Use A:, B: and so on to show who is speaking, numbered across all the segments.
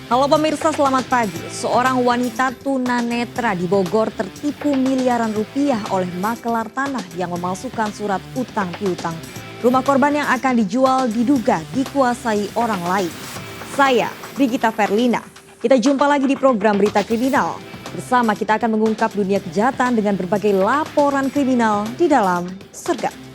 A: Halo pemirsa, selamat pagi. Seorang wanita tunanetra di Bogor tertipu miliaran rupiah oleh makelar tanah yang memalsukan surat utang piutang. Rumah korban yang akan dijual diduga dikuasai orang lain. Saya, Brigita Verlina. Kita jumpa lagi di program Berita Kriminal. Bersama kita akan mengungkap dunia kejahatan dengan berbagai laporan kriminal di dalam Sergap.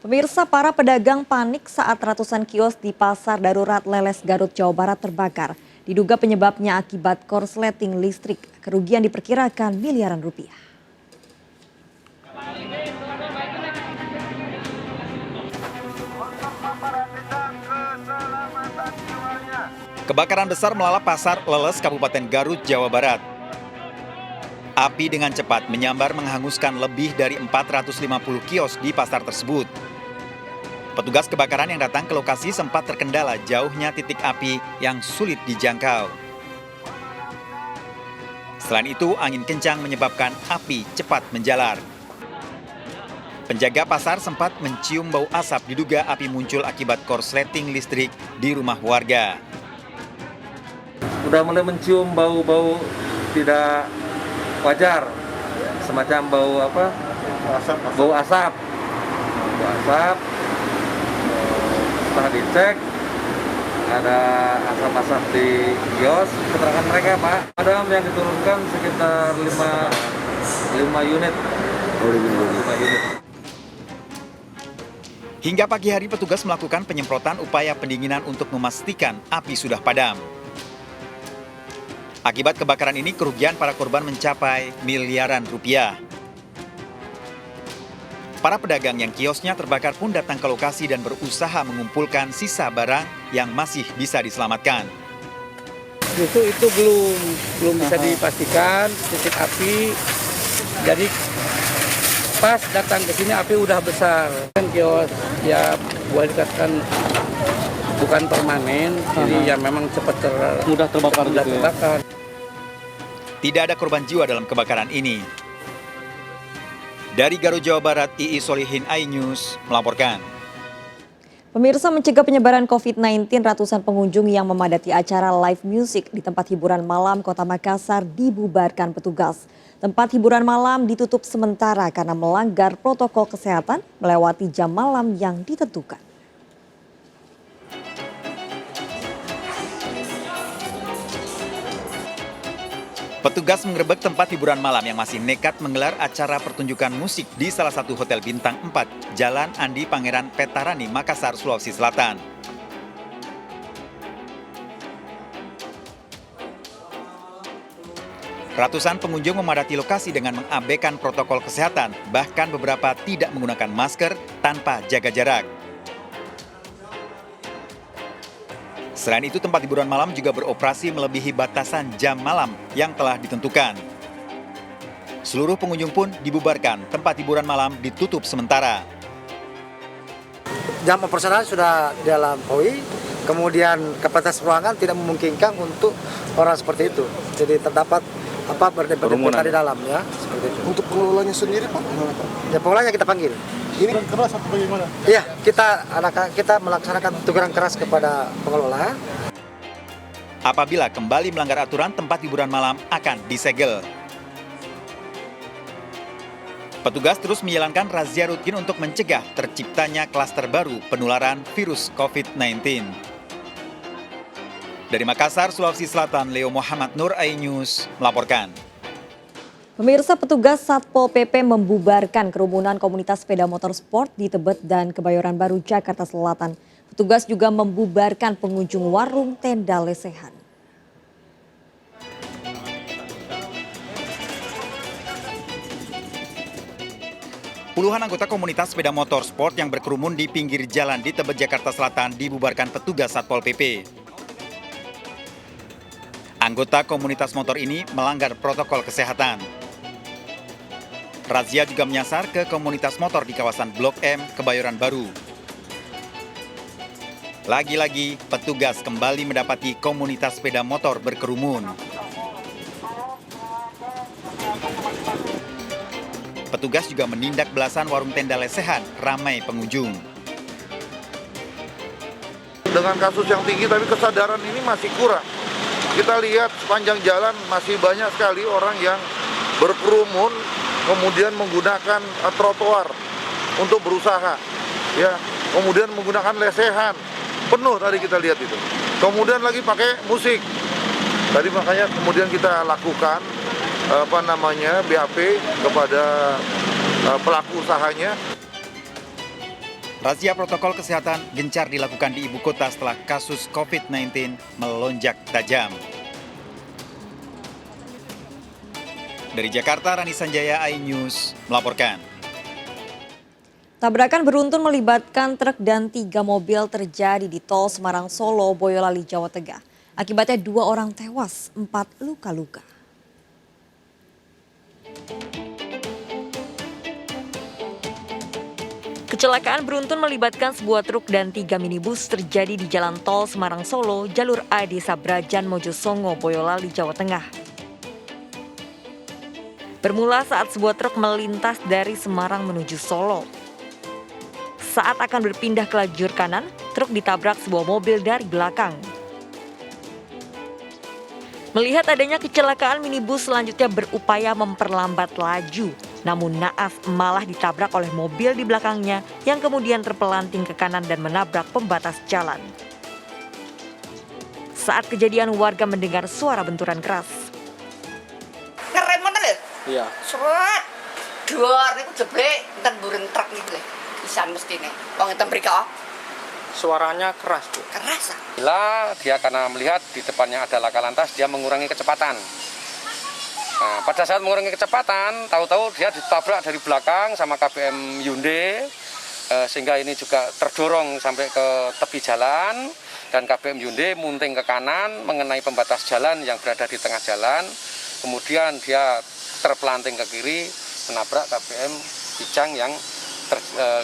A: Pemirsa, para pedagang panik saat ratusan kios di Pasar Darurat Leles, Garut, Jawa Barat terbakar. Diduga penyebabnya akibat korsleting listrik. Kerugian diperkirakan miliaran rupiah.
B: Kebakaran besar melalap Pasar Leles, Kabupaten Garut, Jawa Barat. Api dengan cepat menyambar menghanguskan lebih dari 450 kios di pasar tersebut. Petugas kebakaran yang datang ke lokasi sempat terkendala jauhnya titik api yang sulit dijangkau. Selain itu, angin kencang menyebabkan api cepat menjalar. Penjaga pasar sempat mencium bau asap, diduga api muncul akibat korsleting listrik di rumah warga.
C: Udah mulai mencium bau-bau tidak wajar, semacam bau apa? Bau asap. Setelah dicek, ada asap-asap di kios. Keterangan mereka, Pak, ada yang diturunkan sekitar 5 unit. 5 unit.
B: Hingga pagi hari petugas melakukan penyemprotan upaya pendinginan untuk memastikan api sudah padam. Akibat kebakaran ini kerugian para korban mencapai miliaran rupiah. Para pedagang yang kiosnya terbakar pun datang ke lokasi dan berusaha mengumpulkan sisa barang yang masih bisa diselamatkan.
D: Justru itu belum bisa dipastikan titik api. Jadi pas datang ke sini api udah besar. Kan kios ya boleh dikatakan bukan permanen, jadi ya memang cepat mudah terbakar.
B: Tidak ada korban jiwa dalam kebakaran ini. Dari Garut, Jawa Barat, II Solihin, iNews melaporkan.
A: Pemirsa, mencegah penyebaran COVID-19, ratusan pengunjung yang memadati acara live music di tempat hiburan malam Kota Makassar dibubarkan petugas. Tempat hiburan malam ditutup sementara karena melanggar protokol kesehatan melewati jam malam yang ditentukan.
B: Petugas mengerebek tempat hiburan malam yang masih nekat menggelar acara pertunjukan musik di salah satu hotel bintang 4, Jalan Andi Pangeran Petarani, Makassar, Sulawesi Selatan. Ratusan pengunjung memadati lokasi dengan mengabaikan protokol kesehatan, bahkan beberapa tidak menggunakan masker tanpa jaga jarak. Selain itu, tempat hiburan malam juga beroperasi melebihi batasan jam malam yang telah ditentukan. Seluruh pengunjung pun dibubarkan, tempat hiburan malam ditutup sementara.
E: Jam operasional sudah dilampaui, kemudian kapasitas ruangan tidak memungkinkan untuk orang seperti itu. Jadi terdapat berdempet-dempet di dalam ya, seperti itu.
F: Untuk pengelolanya sendiri, Pak?
E: Ya, pengelolanya kita panggil.
F: Ini keras atau bagaimana?
E: Iya, kita melaksanakan teguran keras kepada pengelola.
B: Apabila kembali melanggar aturan, tempat hiburan malam akan disegel. Petugas terus menjalankan razia rutin untuk mencegah terciptanya klaster baru penularan virus COVID-19. Dari Makassar, Sulawesi Selatan, Leo Muhammad Nur, iNews melaporkan.
A: Pemirsa, petugas Satpol PP membubarkan kerumunan komunitas sepeda motor sport di Tebet dan Kebayoran Baru, Jakarta Selatan. Petugas juga membubarkan pengunjung warung tenda lesehan.
B: Puluhan anggota komunitas sepeda motor sport yang berkerumun di pinggir jalan di Tebet, Jakarta Selatan dibubarkan petugas Satpol PP. Anggota komunitas motor ini melanggar protokol kesehatan. Razia juga menyasar ke komunitas motor di kawasan Blok M, Kebayoran Baru. Lagi-lagi, petugas kembali mendapati komunitas sepeda motor berkerumun. Petugas juga menindak belasan warung tenda lesehan ramai pengunjung.
G: Dengan kasus yang tinggi tapi kesadaran ini masih kurang. Kita lihat sepanjang jalan masih banyak sekali orang yang berkerumun kemudian menggunakan trotoar untuk berusaha. Ya, kemudian menggunakan lesehan. Penuh tadi kita lihat itu. Kemudian lagi pakai musik. Tadi makanya kemudian kita lakukan BAP kepada pelaku usahanya.
B: Razia protokol kesehatan gencar dilakukan di ibu kota setelah kasus COVID-19 melonjak tajam. Dari Jakarta, Rani Sanjaya, iNews melaporkan.
A: Tabrakan beruntun melibatkan truk dan 3 mobil terjadi di tol Semarang Solo, Boyolali, Jawa Tengah. Akibatnya 2 orang tewas, 4 luka-luka. Kecelakaan beruntun melibatkan sebuah truk dan 3 minibus terjadi di jalan tol Semarang Solo, jalur A Desa Brajan, Mojosongo, Boyolali, Jawa Tengah. Bermula saat sebuah truk melintas dari Semarang menuju Solo. Saat akan berpindah ke lajur kanan, truk ditabrak sebuah mobil dari belakang. Melihat adanya kecelakaan, minibus selanjutnya berupaya memperlambat laju. Namun naas malah ditabrak oleh mobil di belakangnya yang kemudian terpelanting ke kanan dan menabrak pembatas jalan. Saat kejadian, warga mendengar suara benturan keras.
H: Ngerem ngoten lho.
D: Iya.
H: Surat. Dor niku jeblek enten buren truk niku lho. Pisan mestine. Wong enten mriko
D: Suaranya keras, Bu.
H: keras.
I: Bila dia karena melihat di depannya ada laka lantas, dia mengurangi kecepatan. Nah, pada saat mengurangi kecepatan, tahu-tahu dia ditabrak dari belakang sama KBM Hyundai, sehingga ini juga terdorong sampai ke tepi jalan, dan KBM Hyundai munting ke kanan mengenai pembatas jalan yang berada di tengah jalan. Kemudian dia terpelanting ke kiri, menabrak KBM Kijang yang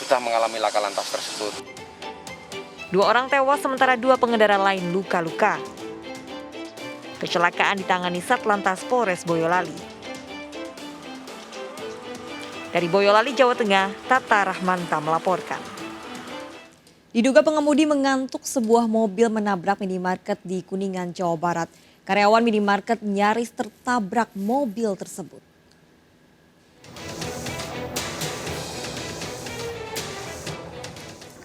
I: sudah mengalami laka lantas tersebut.
A: 2 orang tewas sementara 2 pengendara lain luka-luka. Kecelakaan ditangani Satlantas Polres Boyolali. Dari Boyolali, Jawa Tengah, Tata Rahmanta melaporkan. Diduga pengemudi mengantuk, sebuah mobil menabrak minimarket di Kuningan, Jawa Barat. Karyawan minimarket nyaris tertabrak mobil tersebut.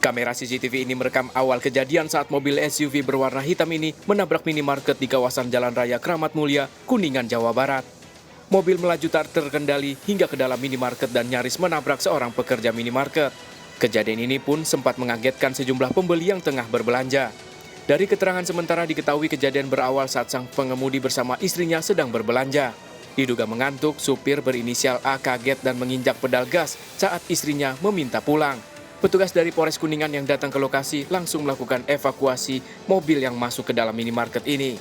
J: Kamera CCTV ini merekam awal kejadian saat mobil SUV berwarna hitam ini menabrak minimarket di kawasan Jalan Raya Kramat Mulia, Kuningan, Jawa Barat. Mobil melaju tak terkendali hingga ke dalam minimarket dan nyaris menabrak seorang pekerja minimarket. Kejadian ini pun sempat mengagetkan sejumlah pembeli yang tengah berbelanja. Dari keterangan sementara diketahui kejadian berawal saat sang pengemudi bersama istrinya sedang berbelanja. Diduga mengantuk, supir berinisial A kaget dan menginjak pedal gas saat istrinya meminta pulang. Petugas dari Polres Kuningan yang datang ke lokasi langsung melakukan evakuasi mobil yang masuk ke dalam minimarket ini.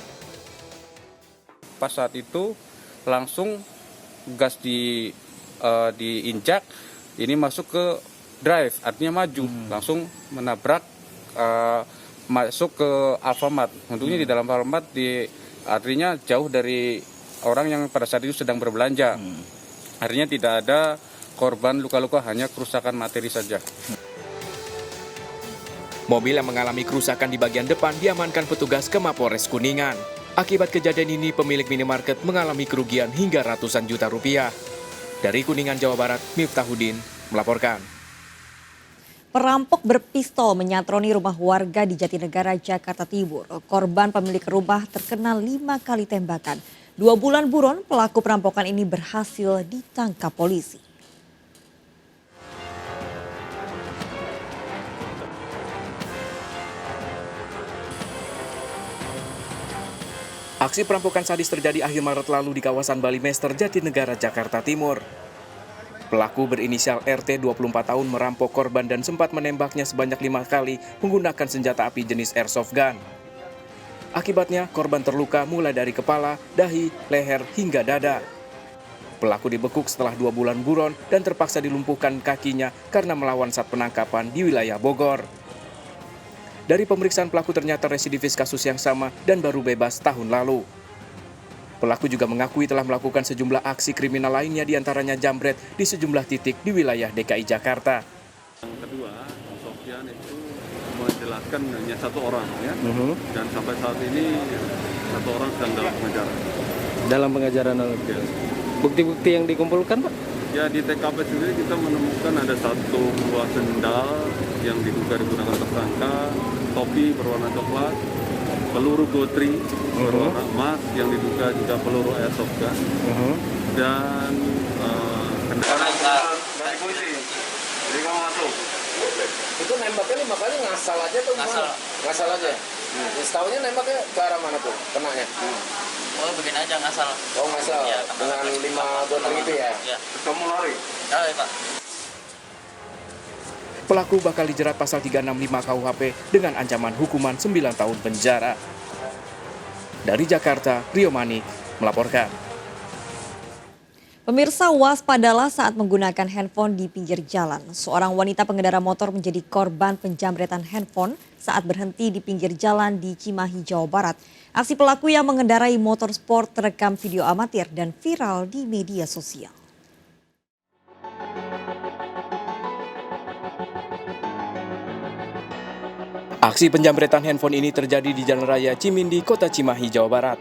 I: Pas saat itu langsung gas diinjak, ini masuk ke drive, artinya maju, langsung menabrak masuk ke Alfamart. Untungnya di dalam Alfamart artinya jauh dari orang yang pada saat itu sedang berbelanja. Artinya tidak ada korban luka-luka, hanya kerusakan materi saja.
J: Mobil yang mengalami kerusakan di bagian depan diamankan petugas ke Mapolres Kuningan. Akibat kejadian ini, pemilik minimarket mengalami kerugian hingga ratusan juta rupiah. Dari Kuningan, Jawa Barat, Miftahudin melaporkan.
A: Perampok berpistol menyatroni rumah warga di Jatinegara, Jakarta Timur. Korban pemilik rumah terkena 5 kali tembakan. 2 bulan buron, pelaku perampokan ini berhasil ditangkap polisi.
J: Aksi perampokan sadis terjadi akhir Maret lalu di kawasan Bali Mester, Jatinegara, Jakarta Timur. Pelaku berinisial RT 24 tahun merampok korban dan sempat menembaknya sebanyak 5 kali menggunakan senjata api jenis airsoft gun. Akibatnya korban terluka mulai dari kepala, dahi, leher hingga dada. Pelaku dibekuk setelah 2 bulan buron dan terpaksa dilumpuhkan kakinya karena melawan saat penangkapan di wilayah Bogor. Dari pemeriksaan pelaku ternyata residivis kasus yang sama dan baru bebas tahun lalu. Pelaku juga mengakui telah melakukan sejumlah aksi kriminal lainnya, diantaranya jambret di sejumlah titik di wilayah DKI Jakarta.
C: Yang kedua, Sofyan itu menjelaskan hanya 1 orang ya, dan sampai saat ini 1 orang sedang dalam pengejaran.
D: Dalam pengejaran
C: Ya.
D: bukti-bukti yang dikumpulkan, Pak?
C: Ya, di TKP sendiri kita menemukan ada 1 buah sendal yang diduga digunakan tersangka, topi berwarna coklat, peluru gotri berwarna emas yang diduga juga peluru airsoft gun, dan kendaraan. Jadi kamu masuk.
D: Itu nembaknya 5 kali ngasal aja tuh? Ngasal aja? Setahunya nembaknya ke arah mana tuh kenanya?
K: Oh, begini aja ngasal.
D: Oh, ngasal?
K: Ya,
D: dengan 5 botol itu ya?
K: Ya.
C: Kamu lari?
K: Ya, Pak.
J: Pelaku bakal dijerat pasal 365 KUHP dengan ancaman hukuman 9 tahun penjara. Dari Jakarta, Rio Manik melaporkan.
A: Pemirsa, waspadalah saat menggunakan handphone di pinggir jalan. Seorang wanita pengendara motor menjadi korban penjamretan handphone saat berhenti di pinggir jalan di Cimahi, Jawa Barat. Aksi pelaku yang mengendarai motor sport terekam video amatir dan viral di media sosial.
J: Aksi penjamretan handphone ini terjadi di Jalan Raya Cimindi, Kota Cimahi, Jawa Barat.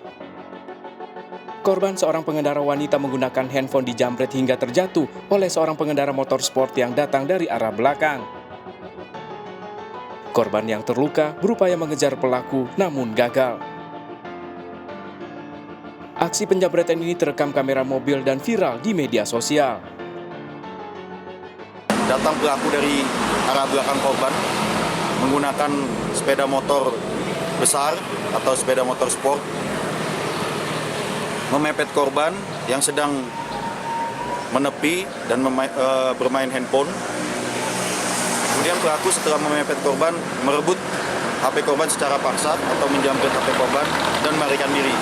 J: Korban seorang pengendara wanita menggunakan handphone dijamret hingga terjatuh oleh seorang pengendara motor sport yang datang dari arah belakang. Korban yang terluka berupaya mengejar pelaku namun gagal. Aksi penjamretan ini terekam kamera mobil dan viral di media sosial.
G: Datang pelaku dari arah belakang korban menggunakan sepeda motor besar atau sepeda motor sport, memepet korban yang sedang menepi dan bermain handphone. Kemudian pelaku setelah memepet korban merebut HP korban secara paksa atau menjamret HP korban dan melarikan diri.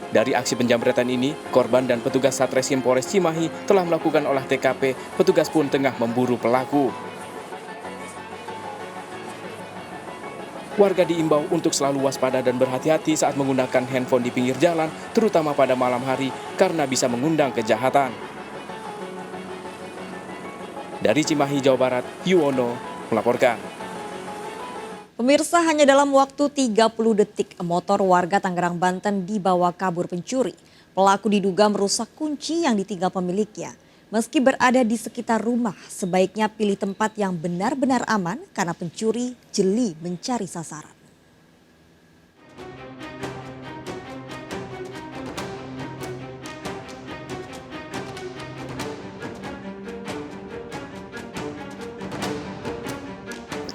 J: Dari aksi penjamretan ini, korban dan petugas Satreskrim Polres Cimahi telah melakukan olah TKP. Petugas pun tengah memburu pelaku. Warga diimbau untuk selalu waspada dan berhati-hati saat menggunakan handphone di pinggir jalan, terutama pada malam hari, karena bisa mengundang kejahatan. Dari Cimahi, Jawa Barat, Yuwono melaporkan.
A: Pemirsa, hanya dalam waktu 30 detik, motor warga Tangerang, Banten dibawa kabur pencuri. Pelaku diduga merusak kunci yang ditinggal pemiliknya. Meski berada di sekitar rumah, sebaiknya pilih tempat yang benar-benar aman karena pencuri jeli mencari sasaran.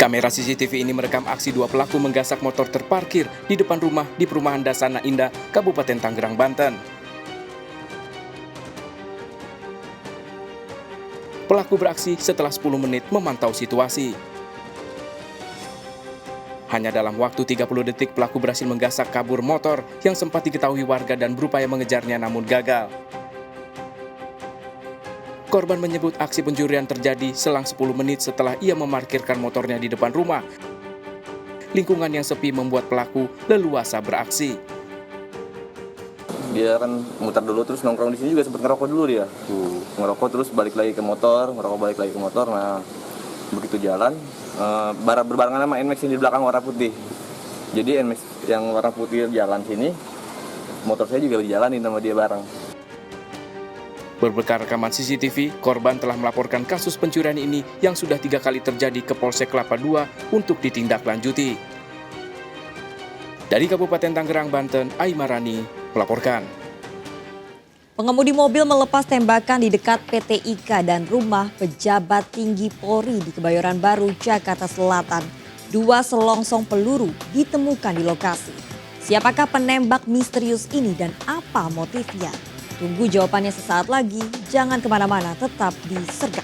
J: Kamera CCTV ini merekam aksi 2 pelaku menggasak motor terparkir di depan rumah di perumahan Dasana Indah, Kabupaten Tangerang, Banten. Pelaku beraksi setelah 10 menit memantau situasi. Hanya dalam waktu 30 detik pelaku berhasil menggasak kabur motor yang sempat diketahui warga dan berupaya mengejarnya namun gagal. Korban menyebut aksi pencurian terjadi selang 10 menit setelah ia memarkirkan motornya di depan rumah. Lingkungan yang sepi membuat pelaku leluasa beraksi.
L: Dia kan muter dulu terus nongkrong di sini juga sempat ngerokok dulu dia. Ngerokok terus balik lagi ke motor, ngerokok balik lagi ke motor. Nah, begitu jalan berbarengan sama NMAX yang di belakang warna putih. Jadi NMAX yang warna putih jalan sini, motor saya juga dijalanin sama dia bareng.
J: Berbekal rekaman CCTV, korban telah melaporkan kasus pencurian ini yang sudah 3 kali terjadi ke Polsek Kelapa II untuk ditindaklanjuti. Dari Kabupaten Tangerang, Banten, Aimarani melaporkan.
A: Pengemudi mobil melepas tembakan di dekat PT IKA dan rumah pejabat tinggi Polri di Kebayoran Baru, Jakarta Selatan. 2 selongsong peluru ditemukan di lokasi. Siapakah penembak misterius ini dan apa motifnya? Tunggu jawabannya sesaat lagi, jangan kemana-mana, tetap di Sergap.